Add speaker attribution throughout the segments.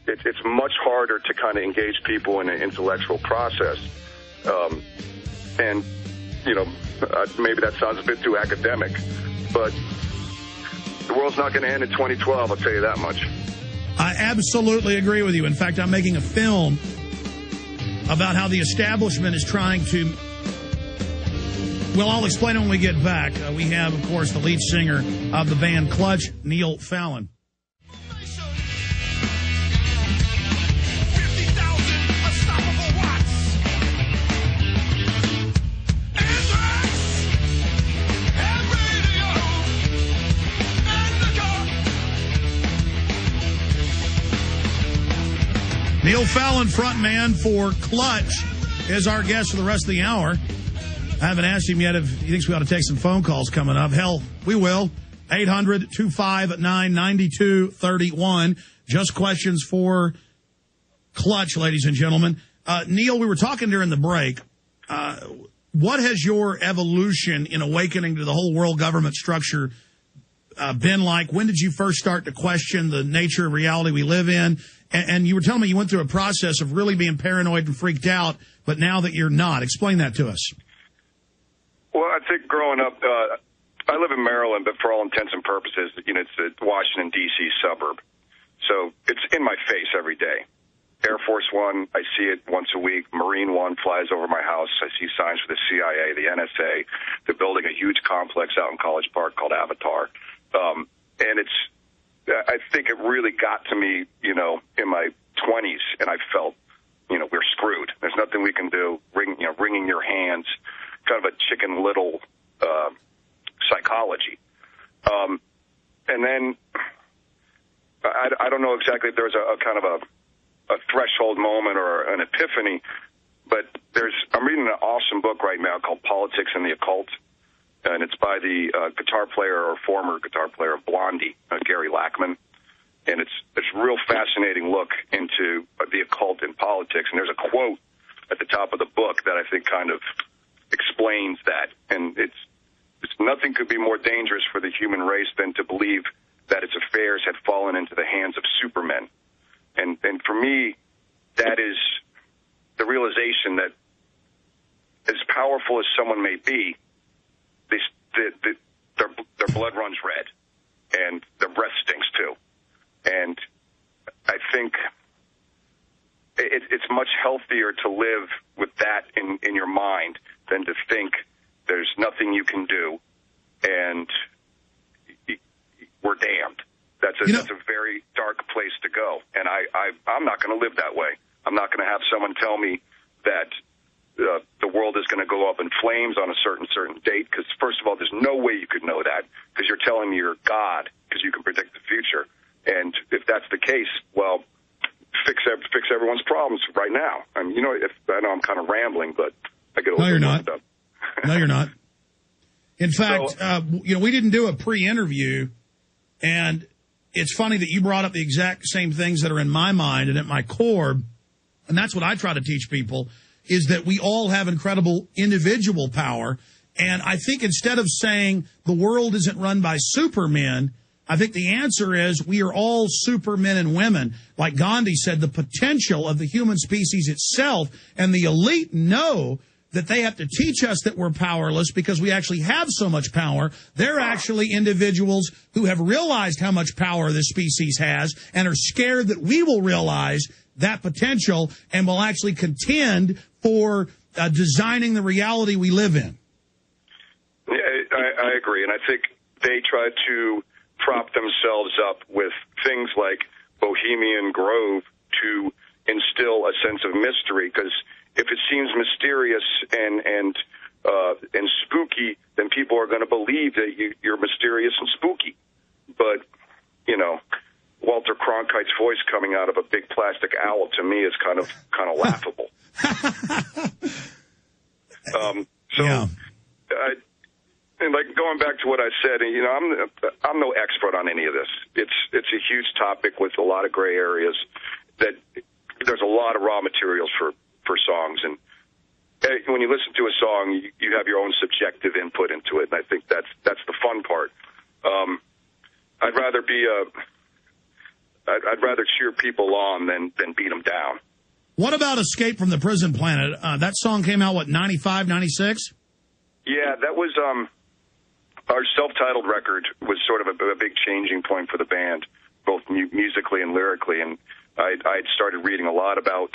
Speaker 1: it's much harder to kind of engage people in an intellectual process. And, you know, maybe that sounds a bit too academic, but the world's not going to end in 2012, I'll tell you that much.
Speaker 2: I absolutely agree with you. In fact, I'm making a film about how the establishment is trying to... Well, I'll explain it when we get back. We have, of course, the lead singer of the band Clutch, Neil Fallon. Neil Fallon, frontman for Clutch, is our guest for the rest of the hour. I haven't asked him yet if he thinks we ought to take some phone calls coming up. Hell, we will. 800-259-9231. Just questions for Clutch, ladies and gentlemen. Neil, we were talking during the break. What has your evolution in awakening to the whole world government structure been like? When did you first start to question the nature of reality we live in? And you were telling me you went through a process of really being paranoid and freaked out, but now that you're not. Explain that to us.
Speaker 1: Well, I think growing up, I live in Maryland, but for all intents and purposes, you know, it's a Washington, D.C. suburb. So it's in my face every day. Air Force One, I see it once a week. Marine One flies over my house. I see signs for the CIA, the NSA. They're building a huge complex out in College Park called Avatar. And I think it really got to me, you know, in my 20s, and I felt, you know, we're screwed. There's nothing we can do. Wringing your hands, kind of a Chicken Little psychology. And then I don't know exactly if there's a kind of a threshold moment or an epiphany, but I'm reading an awesome book right now called Politics and the Occult, and it's by the guitar player or former guitar player of Blondie, Gary Lackman. And it's a real fascinating look into the occult in politics. And there's a quote at the top of the book that I think kind of explains that. And it's nothing could be more dangerous for the human race than to believe that its affairs had fallen into the hands of supermen. And for me, that is the realization that as powerful as someone may be, their blood runs red, and their breath stinks too. And I think it's much healthier to live with that in your mind than to think there's nothing you can do and we're damned. That's a very dark place to go. And I'm not going to live that way. I'm not going to have someone tell me that the world is going to go up in flames on a certain date, because, first of all, there's no way you could know that, because you're telling me you're God, because you can predict the future. And if that's the case, well, fix everyone's problems right now. I mean, you know, I know I'm kind of rambling, but I get a little bit worked up.
Speaker 2: No, you're not. In fact, we didn't do a pre-interview, and it's funny that you brought up the exact same things that are in my mind and at my core, and that's what I try to teach people, is that we all have incredible individual power. And I think instead of saying the world isn't run by supermen, I think the answer is we are all supermen and women. Like Gandhi said, the potential of the human species itself, and the elite know that they have to teach us that we're powerless because we actually have so much power. They're actually individuals who have realized how much power this species has and are scared that we will realize that potential and will actually contend for designing the reality we live in.
Speaker 1: Yeah, I agree. And I think they try to prop themselves up with things like Bohemian Grove to instill a sense of mystery, because if it seems mysterious and spooky, then people are going to believe that you're mysterious and spooky. But, you know, Walter Cronkite's voice coming out of a big plastic owl to me is kind of laughable. And like going back to what I said, you know, I'm no expert on any of this. It's a huge topic with a lot of gray areas. That there's a lot of raw materials for songs, and when you listen to a song, you have your own subjective input into it, and I think that's the fun part. I'd rather be I'd rather cheer people on than beat them down.
Speaker 2: What about Escape from the Prison Planet? That song came out, 95, 96?
Speaker 1: Yeah, that was our self-titled record was sort of a big changing point for the band, both musically and lyrically. And I'd started reading a lot about,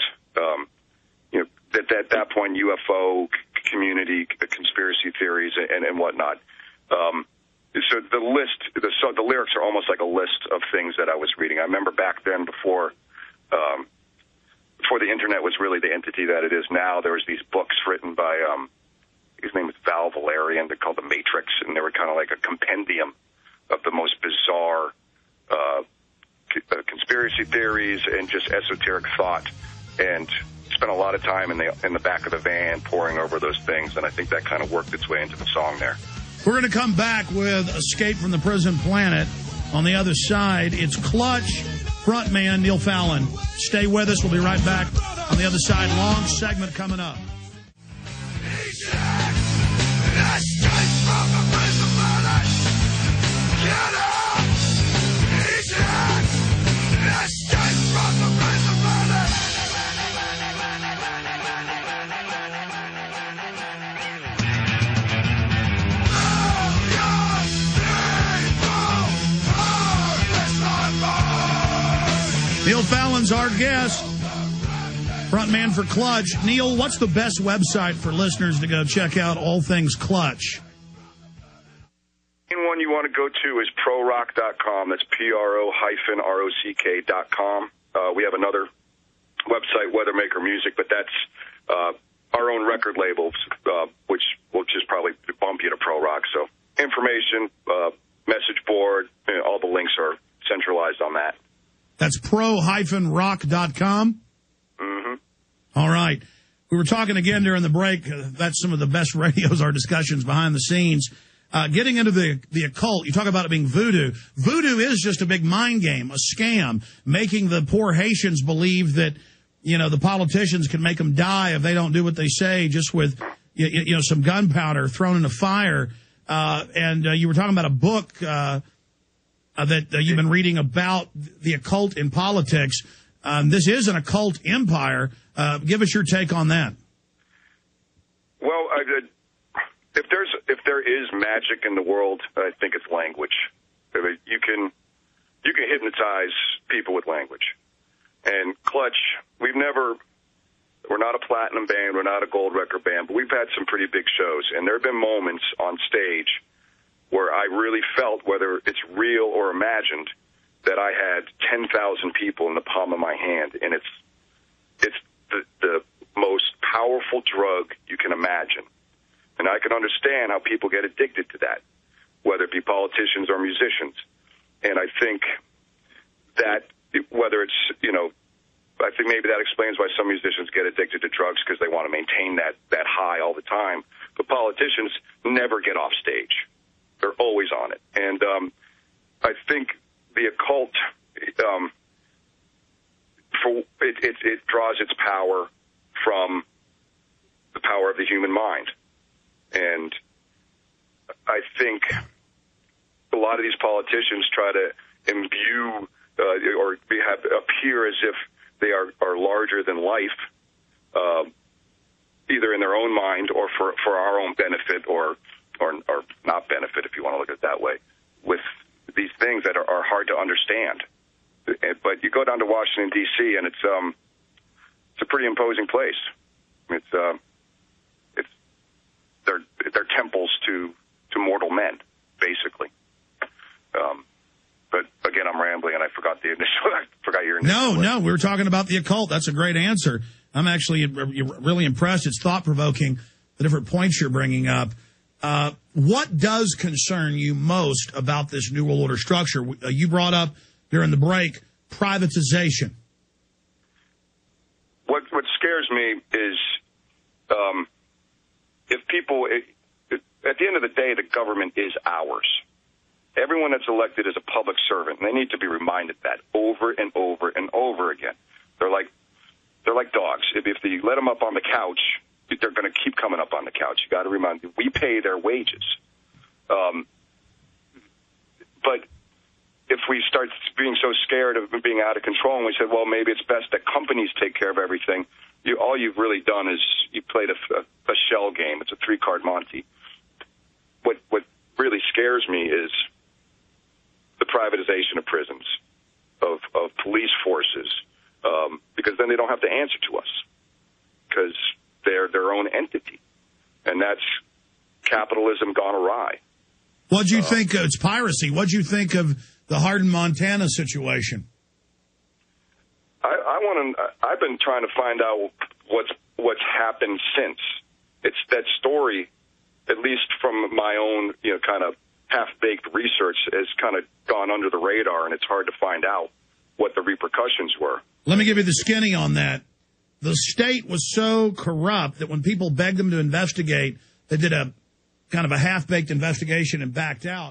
Speaker 1: at that point, UFO community, conspiracy theories, and whatnot. So the lyrics are almost like a list of things that I was reading. I remember back then, before the internet was really the entity that it is now, there was these books written by, his name was Valerian. They're called The Matrix, and they were kind of like a compendium of the most bizarre conspiracy theories and just esoteric thought. And spent a lot of time in the back of the van poring over those things, and I think that kind of worked its way into the song there.
Speaker 2: We're going to come back with Escape from the Prison Planet. On the other side, it's Clutch frontman Neil Fallon. Stay with us. We'll be right back on the other side. Long segment coming up. Neil Fallon's our guest, frontman for Clutch. Neil, what's the best website for listeners to go check out all things Clutch?
Speaker 1: The main one you want to go to is prorock.com. That's PRO-ROCK.com. We have another website, Weathermaker Music, but that's our own record labels, which will just probably bump you to Pro Rock. So information, message board, all the links are centralized on that.
Speaker 2: That's pro-rock.com?
Speaker 1: Mm-hmm.
Speaker 2: All right. We were talking again during the break. That's some of the best radios, our discussions behind the scenes. Getting into the occult, you talk about it being voodoo. Voodoo is just a big mind game, a scam, making the poor Haitians believe that, the politicians can make them die if they don't do what they say, just with, some gunpowder thrown in a fire. And you were talking about a book that you've been reading about the occult in politics. This is an occult empire. Give us your take on that.
Speaker 1: Well, if there is magic in the world, I think it's language. You can hypnotize people with language. And Clutch, we're not a platinum band, we're not a gold record band, but we've had some pretty big shows, and there have been moments on stage where I really felt, whether it's real or imagined, that I had 10,000 people in the palm of my hand, and it's the most powerful drug you can imagine. And I can understand how people get addicted to that, whether it be politicians or musicians. And I think that whether it's, I think maybe that explains why some musicians get addicted to drugs, because they want to maintain that high all the time. But politicians never get off stage. They're always on it. And I think the occult, it draws its power from the power of the human mind. And I think a lot of these politicians try to imbue or appear as if they are larger than life, either in their own mind or for our own benefit or not benefit, if you want to look at it that way, with these things that are hard to understand. But you go down to Washington, D.C., and it's a pretty imposing place. They're temples to mortal men, basically. But again, I'm rambling, and I forgot your initial.
Speaker 2: No, we were talking about the occult. That's a great answer. I'm actually really impressed. It's thought-provoking, the different points you're bringing up. What does concern you most about this New World Order structure? You brought up during the break privatization.
Speaker 1: What scares me is if people, at the end of the day, the government is ours. Everyone that's elected is a public servant, and they need to be reminded that over and over and over again. They're like dogs. If you let them up on the couch, they're going to keep coming up on the couch. You got to remind them, we pay their wages. But if we start being so scared of being out of control, and we said, well, maybe it's best that companies take care of everything, all you've really done is you played a shell game. It's a 3-card Monte. What really scares me is the privatization of prisons, of police forces, because then they don't have to answer to us, because they're their own entity, and that's capitalism gone awry.
Speaker 2: What'd you think? It's piracy. What'd you think of the Hardin, Montana situation?
Speaker 1: I've been trying to find out what's happened since. It's that story, at least from my own, kind of half-baked research, has kind of gone under the radar, and it's hard to find out what the repercussions were.
Speaker 2: Let me give you the skinny on that. The state was so corrupt that when people begged them to investigate, they did a kind of a half-baked investigation and backed out.